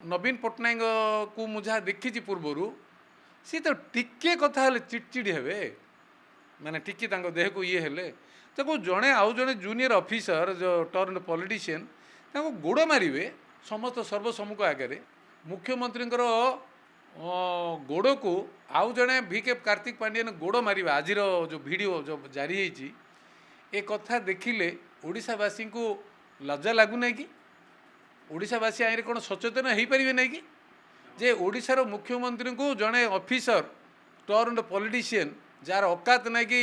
नवीन पट्टनायक को मु जहाँ देखी पूर्वर सी तो टिके कथा हेले चिड़चिड़ी हे माने टिके देह को ये हेले तो जड़े आउ जड़े जूनियर ऑफिसर जो टर्न पॉलिटिशियन गोड़ मारे समस्त सर्वसम्मुख आगे मुख्यमंत्री गोड़ को आउ जड़े VK कार्तिक पांडियन गोड़ मारे आज जो वीडियो जो जारी होती ए कथा देखिले ओडिशावासी को लज्जा लगुना कि ओडिशावासी आईने कौन सचेतन हो पारे ना कि जे ओडिशार मुख्यमंत्री को जड़े ऑफिसर टर्न पॉलिटिशियन जार औकात ना कि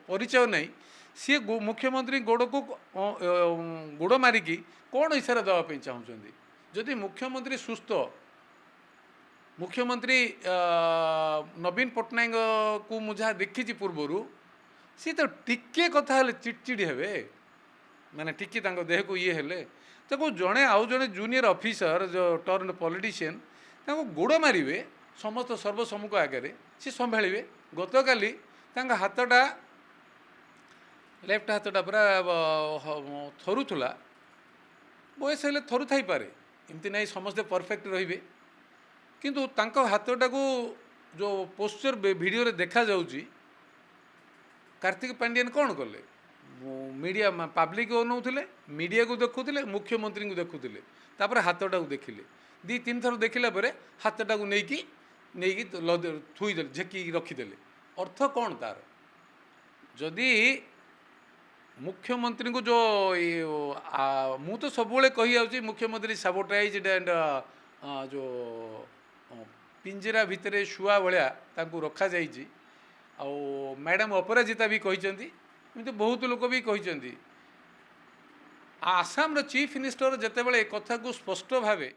परिचय नहीं सी मुख्यमंत्री गोड़ को गोड़ मारिकी कौन इशारा देवाई चाहते जदि मुख्यमंत्री सुस्थ मुख्यमंत्री नवीन पट्टनायक को मु जहाँ देखी पूर्वर सी तो टिके कथा हेले चिड़चिड़ी हे माने टिके देह को ये हेले तो जड़े आउ जड़े जूनियर ऑफिसर जो टर्न पॉलिटिशियन गोड़ मारे समस्त सर्वसम्मुख आगे सी संभाळे गतकाली हाथटा लेफ्ट हाथटा पूरा थरुला बयस हेले थरु थाई पारे एमती नहीं समस्ते परफेक्ट रे किंतु तांको हाथटा को जो पोस्चर वीडियो रे देखा जाउची कार्तिक पांडियन कौन कले मीडिया पब्लिक अनौले मीडिया को देखुले मुख्यमंत्री को देखुले तापर हाथटा को देखिले दी तीन थर देखला हाथटा को नहीं थुईदे झेकी रखीदे अर्थ कौन तार जदि मुख्यमंत्री को जो मु तो सब कही आउची मुख्यमंत्री साबोटाइज एंड जो पिंजरा भितर शुआ भाया रखा जाइए आउ मैडम अपराजिता भी कहते तो बहुत लोक भी कहते आसाम चीफ मिनिस्टर जिते बड़े कथा को स्पष्ट भावे